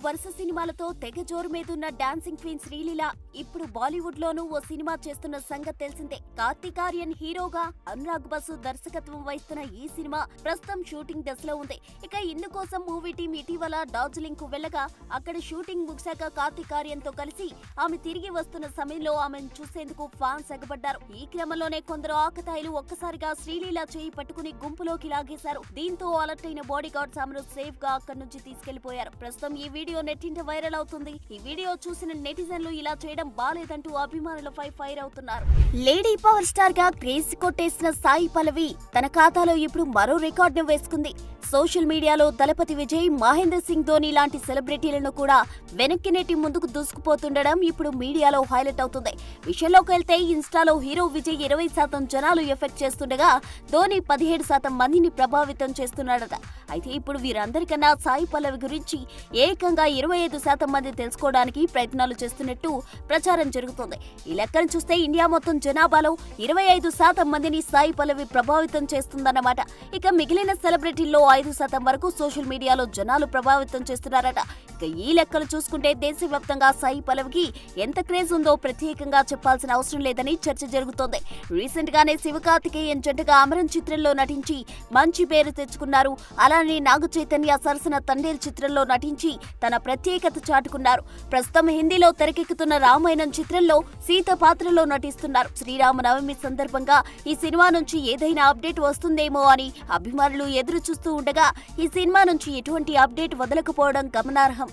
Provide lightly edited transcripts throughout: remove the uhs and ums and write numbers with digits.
వరుస సినిమాలతో తెగ జోరు మీదున్న డాన్సింగ్ క్వీన్ శ్రీలీల ఇప్పుడు బాలీవుడ్ లోనూ ఓ సినిమా చేస్తున్న సంగతి తెలిసిందే. కార్తీక్ ఆర్యన్ హీరోగా అనురాగ్ బసు దర్శకత్వం వహిస్తున్న ఈ సినిమా ప్రస్తుతం షూటింగ్ దశలో ఉంది. ఇక ఇందుకోసం మూవీ టీం ఇటీవల డార్జిలింగ్ కు వెళ్లగా అక్కడ షూటింగ్ ముగిశాక కార్తీక్ ఆర్యన్ తో కలిసి ఆమె తిరిగి వస్తున్న సమయంలో ఆమెను చూసేందుకు ఫ్యాన్స్ ఎగబడ్డారు. ఈ క్రమంలోనే కొందరు ఆకతాయిలు ఒక్కసారిగా శ్రీలీల చేయి పట్టుకుని గుంపులోకి లాగేశారు. దీంతో అలర్ట్ అయిన బాడీ గార్డ్స్ ఆమెను సేఫ్ గా అక్కడి నుంచి తీసుకెళ్లిపోయారు. ప్రస్తుతం ఈ వీడియో నెట్టింట వైరల్ అవుతుంది. ఈ వీడియో చూసిన నెటిజన్లు ఇలా చేయడం బాలేదంటూ అభిమానులపై ఫైర్ అవుతున్నారు. లేడీ పవర్ స్టార్ గా క్రేజ్ కొట్టేసిన సాయి పల్లవి తన ఖాతాలో ఇప్పుడు మరో రికార్డును వేసుకుంది. సోషల్ మీడియాలో దళపతి విజయ్, మహేందర్ సింగ్ ధోని లాంటి సెలబ్రిటీలను కూడా వెనక్కి నెట్టి ముందుకు దూసుకుపోతుండడం ఇప్పుడు మీడియాలో హైలైట్ అవుతుంది. విషయంలోకి వెళ్తే ఇన్స్టాలో హీరో విజయ్ 20% జనాలు ఎఫెక్ట్ చేస్తుండగా ధోని 17% మందిని ప్రభావితం చేస్తున్నాడట. అయితే ఇప్పుడు వీరందరికన్నా సాయి పల్లవి గురించి ఏకంగా 25% మంది తెలుసుకోవడానికి ప్రయత్నాలు చేస్తున్నట్టు ప్రచారం జరుగుతోంది. ఈ లెక్కను చూస్తే ఇండియా మొత్తం జనాభాలో 25% మందిని సాయి పల్లవి ప్రభావితం చేస్తుందన్నమాట. ఇక మిగిలిన సెలబ్రిటీల్లో 5% వరకు సోషల్ మీడియాలో జనాలు ప్రభావితం చేస్తున్నారట. ఇక ఈ లెక్కలు చూసుకుంటే దేశవ్యాప్తంగా సాయి పల్లవికి ఎంత క్రేజ్ ఉందో ప్రత్యేకంగా చెప్పాల్సిన అవసరం లేదని చర్చ జరుగుతోంది. రీసెంట్ గానే శివకార్తికేయన్ జంటగా అమరన్ చిత్రంలో నటించి మంచి పేరు తెచ్చుకున్నారు. అలానే నాగ చైతన్య సరసన తండేల్ చిత్రంలో నటించి తన ప్రత్యేకత చాటుకున్నారు. ప్రస్తుతం హిందీలో తెరకెక్కుతున్న రామాయణం చిత్రంలో సీత పాత్రలో నటిస్తున్నారు. శ్రీరామనవమి సందర్భంగా ఈ సినిమా నుంచి ఏదైనా అప్డేట్ వస్తుందేమో అని అభిమానులు ఎదురు చూస్తూ ఉండగా ఈ సినిమా నుంచి ఎటువంటి అప్డేట్ వదలకపోవడం గమనార్హం.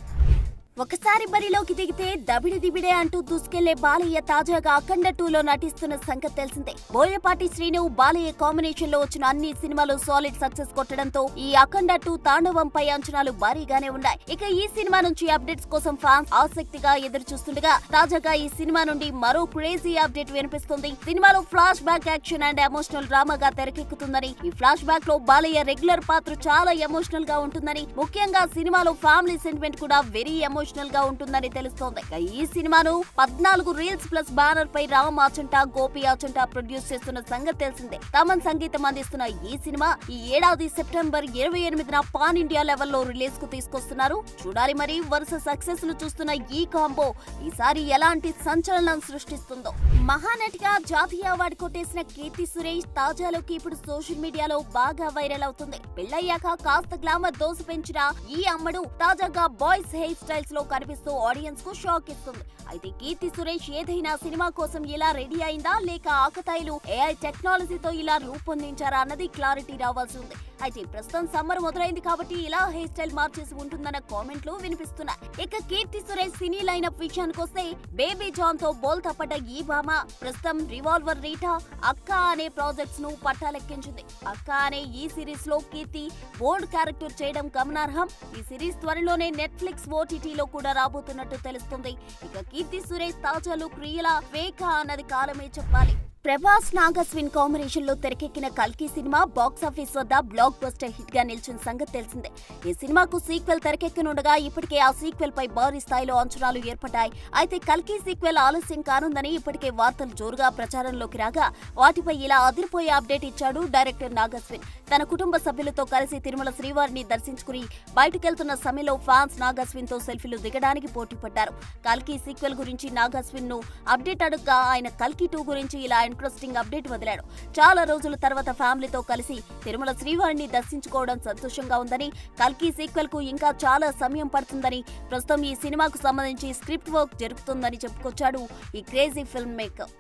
ఒకసారి బరిలోకి దిగితే దబిడే అంటూ దూసుకెళ్లే బాలయ్య తాజాగా అఖండ 2లో నటిస్తున్న సంగతి తెలిసిందే. బోయపాటి శ్రీను, బాలయ్య కాంబినేషన్ లో వచ్చిన అన్ని సినిమాలు సాలిడ్ సక్సెస్ కొట్టడంతో ఈ అఖండ 2 తాండవంపై అంచనాలు భారీగానే ఉన్నాయి. ఇక ఈ సినిమా నుంచి అప్డేట్స్ కోసం ఫ్యాన్స్ ఆసక్తిగా ఎదురు చూస్తుండగా తాజాగా ఈ సినిమా నుండి మరో క్రేజీ అప్డేట్ వినిపిస్తుంది. సినిమాలో flashback action and emotional డ్రామాగా తెరకెక్కుతుందని, ఈ ఫ్లాష్ బ్యాక్ లో బాలయ్య రెగ్యులర్ పాత్ర చాలా ఎమోషనల్ గా ఉంటుందని, ముఖ్యంగా సినిమాలో ఫ్యామిలీ సెంటిమెంట్ కూడా వెరీ ఎమోషనల్ గా ఉంటుందని తెలుస్తోంది. ఈ సినిమాను 14 రీల్స్ ప్లస్ బ్యానర్ పై రామ్ ఆచంట, గోపి ఆచంట ప్రొడ్యూస్ చేస్తున్న సంగతి తెలిసిందే. తమన్ సంగీతం అందిస్తున్న ఈ సినిమా ఈ ఏడాది సెప్టెంబర్ 28న పాన్ ఇండియా లెవెల్లో రిలీజ్ కు తీసుకొస్తున్నారు. చూడాలి మరి వరుస సక్సెస్ లు చూస్తున్న ఈ కాంబో ఈసారి ఎలాంటి సంచలనం సృష్టిస్తుందో. మహానటిగా జాతీయ అవార్డు కొట్టేసిన కీర్తి సురేష్ తాజాలోకి ఇప్పుడు సోషల్ మీడియాలో బాగా వైరల్ అవుతుంది. పెళ్లయ్యాక కాస్త గ్లామర్ దోశ పెంచిన ఈ అమ్మడు తాజాగా బాయ్స్ హెయిర్ స్టైల్స్ లో కనిపిస్తూ ఆడియన్స్ కు షాక్ ఇస్తుంది. అయితే కీర్తి సురేష్ ఏదైనా సినిమా కోసం ఇలా రెడీ అయిందా లేక ఆకతాయిలు AI టెక్నాలజీతో ఇలా రూపొందించారా అన్నది క్లారిటీ రావాల్సి ఉంది. అయితే ప్రస్తుతం సమ్మర్ మొదలైంది కాబట్టి ఇలా హెయిర్ స్టైల్ మార్చేసి ఉంటుందన్న కామెంట్లు వినిపిస్తున్నాయి. ఇక కీర్తి సురేష్ సినీ లైనప్ విషయానికి వస్తే బేబీ జాన్ తో బోల్ తప్పట ఈ భామ ప్రస్తుతం రివాల్వర్ రీటా, అక్క అనే ప్రాజెక్ట్స్ ను పట్టాలెక్కించింది. అక్క అనే ఈ సిరీస్ లో కీర్తి బోల్డ్ క్యారెక్టర్ చేయడం గమనార్హం. ఈ సిరీస్ త్వరలోనే నెట్ఫ్లిక్స్ OTTలో కూడా రాబోతున్నట్టు తెలుస్తుంది. ఇక కీర్తి సురేష్ తాజా లుక్ రియలా ఫేకా అన్నది కాలమే చెప్పాలి. ప్రభాస్, నాగస్విన్ కాంబినేషన్ లో తెరకెక్కిన కల్కి సినిమా బాక్సాఫీస్ వద్ద బ్లాక్ బస్టర్ హిట్ గా నిలిచిన సంగతి తెలిసిందే. ఈ సినిమాకు సీక్వెల్ తెరకెక్కనుండగా ఇప్పటికే ఆ సీక్వెల్ పై భారీ స్థాయిలో అంచనాలు ఏర్పడ్డాయి. అయితే కల్కి సీక్వెల్ ఆలస్యం కానుందని ఇప్పటికే వార్తలు జోరుగా ప్రచారంలోకి రాగా వాటిపై ఇలా అదిరిపోయే అప్డేట్ ఇచ్చాడు డైరెక్టర్ నాగస్విన్. తన కుటుంబ సభ్యులతో కలిసి తిరుమల శ్రీవారిని దర్శించుకుని బయటకెళ్తున్న సమయంలో ఫ్యాన్స్ నాగస్విన్ తో సెల్ఫీలు దిగడానికి పోటీ పడ్డారు. కల్కి సీక్వెల్ గురించి నాగస్విన్ ను అప్డేట్ అడుగ్గా ఆయన కల్కి 2 గురించి ఇలా ఇంట్రెస్టింగ్ అప్డేట్ వదిలాడు. చాలా రోజుల తర్వాత ఫ్యామిలీతో కలిసి తిరుమల శ్రీవారిని దర్శించుకోవడం సంతోషంగా ఉందని, కల్కి సీక్వెల్ కు ఇంకా చాలా సమయం పడుతుందని, ప్రస్తుతం ఈ సినిమాకు సంబంధించి స్క్రిప్ట్ వర్క్ జరుగుతుందని చెప్పుకొచ్చాడు ఈ క్రేజీ ఫిల్మ్ మేకర్.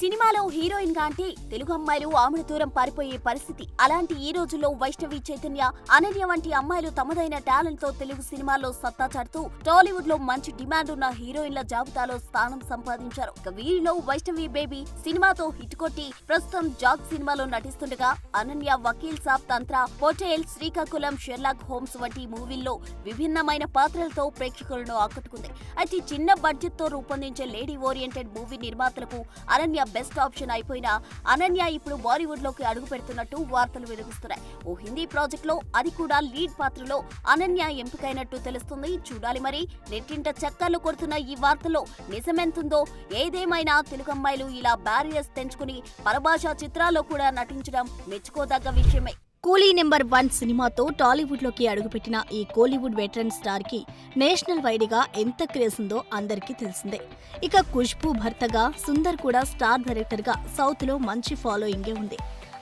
సినిమాలో హీరోయిన్ గా అంటే తెలుగు అమ్మాయిలు ఆమె దూరం పారిపోయే పరిస్థితి. అలాంటి ఈ రోజుల్లో వైష్ణవి చైతన్య, అనన్య వంటి అమ్మాయిలు తమదైన టాలెంట్ తో తెలుగు సినిమాల్లో సత్తా చాటుతూ టాలీవుడ్ లో మంచి డిమాండ్ ఉన్న హీరోయిన్ల జాబితాలో స్థానం సంపాదించారు. వీరిలో వైష్ణవి బేబీ సినిమాతో హిట్ కొట్టి ప్రస్తుతం జాగ్ సినిమాలో నటిస్తుండగా, అనన్య వకీల్ సాబ్ తంత్ర, హోటల్, శ్రీకాకుళం, షెర్లాక్ హోమ్స్ వంటి మూవీల్లో విభిన్నమైన పాత్రలతో ప్రేక్షకులను ఆకట్టుకుంది. అయితే చిన్న బడ్జెట్ తో రూపొందించే లేడీ ఓరియంటెడ్ మూవీ నిర్మాతలకు అనన్య బెస్ట్ ఆప్షన్ అయిపోయిన అనన్య ఇప్పుడు బాలీవుడ్ లోకి అడుగు పెడుతున్నట్టు వార్తలు వినిపిస్తున్నాయి. ఓ హిందీ ప్రాజెక్ట్ లో అది కూడా లీడ్ పాత్రలో అనన్య ఎంపికైనట్టు తెలుస్తుంది. చూడాలి మరి నెట్టింట చక్కర్లు కొడుతున్న ఈ వార్తలో నిజమెంతుందో. ఏదేమైనా తెలుగు అమ్మాయిలు ఇలా బ్యారియర్స్ తెంచుకుని పరభాషా చిత్రాల్లో కూడా నటించడం మెచ్చుకోదగ్గ విషయమే. కూలీ నెంబర్ 1 సినిమాతో టాలీవుడ్లోకి అడుగుపెట్టిన ఈ కోలీవుడ్ వెటరన్ స్టార్కి నేషనల్ వైడ్గా ఎంత క్రేజ్ ఉందో అందరికీ తెలిసిందే. ఇక ఖుష్బూ భర్తగా సుందర్ కూడా స్టార్ డైరెక్టర్గా సౌత్లో మంచి ఫాలోయింగే ఉంది.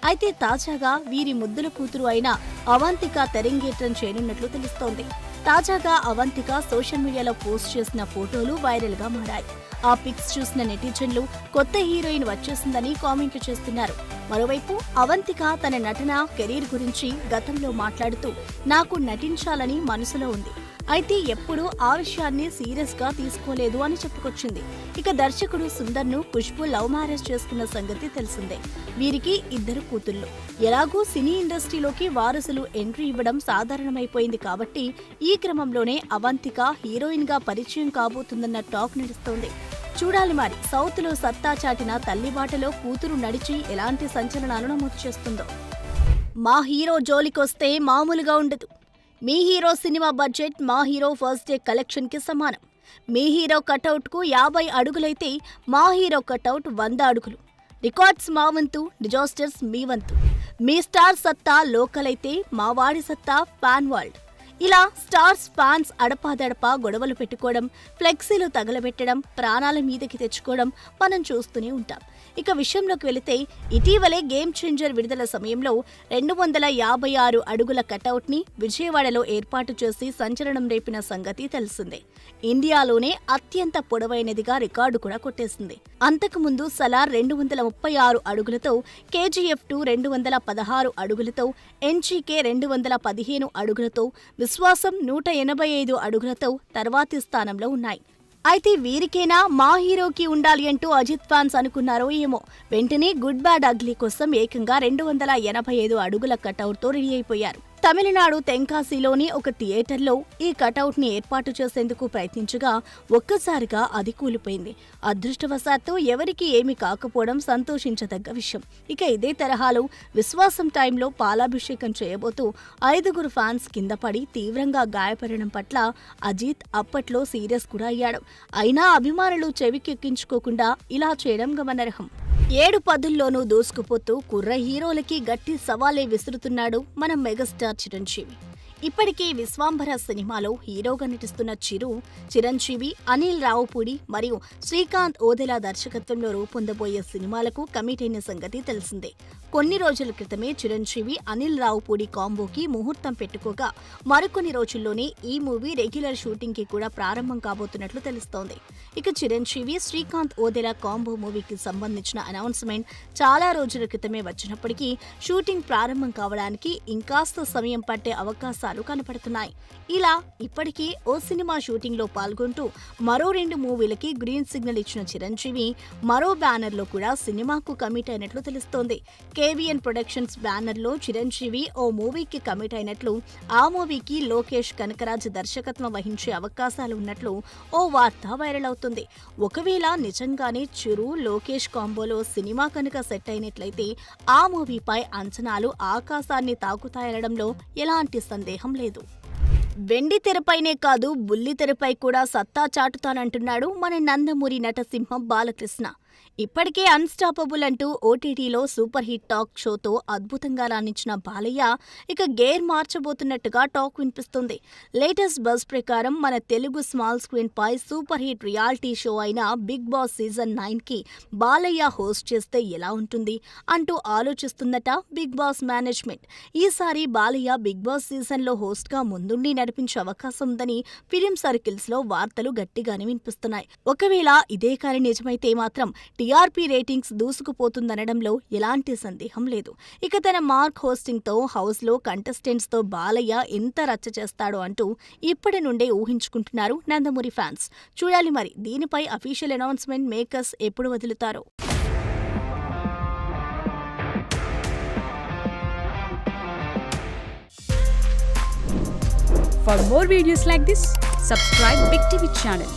అయితే తాజాగా వీరి ముద్దుల కూతురు అయిన అవంతిక తెరంగేట్రం చేయనున్నట్లు తెలుస్తోంది. తాజాగా అవంతిక సోషల్ మీడియాలో పోస్ట్ చేసిన ఫోటోలు వైరల్గా మారాయి. ఆ పిక్స్ చూసిన నెటిజన్లు కొత్త హీరోయిన్ వచ్చేసిందని కామెంట్లు చేస్తున్నారు. మరోవైపు అవంతిక తన నటన కెరీర్ గురించి గతంలో మాట్లాడుతూ నాకు నటించాలని మనసులో ఉంది, అయితే ఎప్పుడూ ఆ విషయాన్ని సీరియస్ గా తీసుకోలేదు అని చెప్పుకొచ్చింది. ఇక దర్శకుడు సుందర్ ను ఖుష్బూ లవ్ మ్యారేజ్ చేసుకున్న సంగతి తెలిసిందే. వీరికి 2 కూతుళ్లు. ఎలాగూ సినీ ఇండస్ట్రీలోకి వారసులు ఎంట్రీ ఇవ్వడం సాధారణమైపోయింది కాబట్టి ఈ క్రమంలోనే అవంతిక హీరోయిన్ గా పరిచయం కాబోతుందన్న టాక్ నడుస్తోంది. చూడాలి మరి సౌత్ లో సత్తా చాటిన తల్లి బాటలో కూతురు నడిచి ఎలాంటి సంచలనాలు నమోదు చేస్తుందో. మా హీరో జోలికొస్తే మామూలుగా ఉండదు. మీ హీరో సినిమా బడ్జెట్ మా హీరో ఫస్ట్ డే కలెక్షన్ కి సమానం. మీ హీరో కటౌట్ కు 50 అడుగులైతే మా హీరో కటౌట్ 100 అడుగులు. రికార్డ్స్ మా వంతు, డిజాస్టర్స్ మీ వంతు. మీ స్టార్ సత్తా లోకల్ అయితే మా వాడి సత్తా పాన్ వరల్డ్. ఇలా స్టార్స్ ఫ్యాన్స్ అడపాదడపా గొడవలు పెట్టుకోవడం, ఫ్లెక్సీలు తగలబెట్టడం, ప్రాణాల మీదకి తెచ్చుకోవడం మనం చూస్తూనే ఉంటాం. ఇక విషయంలోకి వెళితే ఇటీవలే గేమ్ చేంజర్ విడుదల సమయంలో 256 అడుగుల కటౌట్ ని విజయవాడలో ఏర్పాటు చేసి సంచలనం రేపిన సంగతి తెలిసిందే. ఇండియాలోనే అత్యంత పొడవైనదిగా రికార్డు కూడా కొట్టేసింది. అంతకుముందు సలార్ 236 అడుగులతో, KGF 2 216 అడుగులతో, NGK 215 అడుగులతో, విశ్వాసం 185 అడుగులతో తర్వాతి స్థానంలో ఉన్నాయి. అయితే వీరికైనా మా హీరోకి ఉండాలి అంటూ అజిత్ ఫ్యాన్స్ అనుకున్నారో ఏమో, వెంటనే గుడ్ బ్యాడ్ అగ్లీ కోసం ఏకంగా 285 అడుగుల కటౌట్తో రెడీ అయిపోయారు. తమిళనాడు తెంకాశీలోని ఒక థియేటర్లో ఈ కటౌట్ ని ఏర్పాటు చేసేందుకు ప్రయత్నించగా ఒక్కసారిగా అది కూలిపోయింది. అదృష్టవశాత్తు ఎవరికి ఏమీ కాకపోవడం సంతోషించదగ్గ విషయం. ఇక ఇదే తరహాలో విశ్వాసం టైంలో పాలాభిషేకం చేయబోతూ 5 ఫ్యాన్స్ కింద పడి తీవ్రంగా గాయపడడం పట్ల అజిత్ అప్పట్లో సీరియస్ కూడా అయ్యాడు. అయినా అభిమానులు చెవికెక్కించుకోకుండా ఇలా చేయడం గమనార్హం. 7 పదుల్లోనూ దూసుకుపోతూ కుర్ర హీరోలకి గట్టి సవాలే విసురుతున్నాడు మన మెగాస్టార్ చిరంజీవి. ఇప్పటికే విశ్వాంబర సినిమాలో హీరోగా నటిస్తున్న చిరంజీవి, అనిల్ రావుపూడి మరియు శ్రీకాంత్ ఓదెలా దర్శకత్వంలో రూపొందబోయే సినిమాలకు కమిట్ అయిన సంగతి తెలిసిందే. కొన్ని రోజుల క్రితమే చిరంజీవి, అనిల్ రావుపూడి కాంబోకి ముహూర్తం పెట్టుకోగా మరికొన్ని రోజుల్లోనే ఈ మూవీ రెగ్యులర్ షూటింగ్ కి కూడా ప్రారంభం కాబోతున్నట్లు తెలుస్తోంది. ఇక చిరంజీవి, శ్రీకాంత్ ఓదెలా కాంబో మూవీకి సంబంధించిన అనౌన్స్మెంట్ చాలా రోజుల క్రితమే వచ్చినప్పటికీ షూటింగ్ ప్రారంభం కావడానికి ఇంకాస్త సమయం పట్టే అవకాశాలు కనపడుతున్నాయి. ఇలా ఇప్పటికీ ఓ సినిమా షూటింగ్ లో పాల్గొంటూ మరో 2 మూవీలకి గ్రీన్ సిగ్నల్ ఇచ్చిన చిరంజీవి మరో బ్యానర్ లో కూడా సినిమాకు కమిట్ అయినట్లు తెలుస్తోంది. KVN ప్రొడక్షన్స్ బ్యానర్ లో చిరంజీవి ఓ మూవీకి కమిట్ అయినట్లు, ఆ మూవీకి లోకేష్ కనకరాజ్ దర్శకత్వం వహించే అవకాశాలు ఉన్నట్లు ఓ వార్త వైరల్ అవుతుంది. ఒకవేళ నిజంగానే చిరు, లోకేష్ కాంబోలో సినిమా కనుక సెట్ అయినట్లయితే ఆ మూవీపై అంచనాలు ఆకాశాన్ని తాకుతాయనడంలో ఎలాంటి సందేహం లేదు. వెండి తెరపైనే కాదు బుల్లి తెరపై కూడా సత్తా చాటుతానంటున్నాడు మన నందమూరి నటసింహం బాలకృష్ణ. ఇప్పటికే అన్స్టాపబుల్ అంటూ ఓటీటీలో సూపర్ హిట్ టాక్ షోతో అద్భుతంగా రాణించిన బాలయ్య ఇక గేర్ మార్చబోతున్నట్టుగా టాక్ వినిపిస్తుంది. లేటెస్ట్ బజ్ ప్రకారం మన తెలుగు స్మాల్ స్క్రీన్ పై సూపర్ హిట్ రియాలిటీ షో అయిన బిగ్ బాస్ సీజన్ 9కి బాలయ్య హోస్ట్ చేస్తే ఎలా ఉంటుంది అంటూ ఆలోచిస్తుందట బిగ్ బాస్ మేనేజ్మెంట్. ఈసారి బాలయ్య బిగ్ బాస్ సీజన్లో హోస్ట్గా ముందుండి నడిపించే అవకాశం ఉందని ఫిలిం సర్కిల్స్ లో వార్తలు గట్టిగానే వినిపిస్తున్నాయి. ఒకవేళ ఇదే కానీ నిజమైతే మాత్రం టీఆర్పీ రేటింగ్స్ దూసుకుపోతుందనడంలో ఎలాంటి సందేహం లేదు. ఇక తన మార్క్ హోస్టింగ్ తో హౌస్ లో కంటెస్టెంట్స్ తో బాలయ్య ఎంత రచ్చ చేస్తాడో అంటూ ఇప్పటి నుండే ఊహించుకుంటున్నారు నందమూరి ఫ్యాన్స్. చూడాలి మరి దీనిపై అఫీషియల్ అనౌన్స్మెంట్ మేకర్స్ ఎప్పుడు వదులుతారో. For more videos like this, subscribe Big TV channel.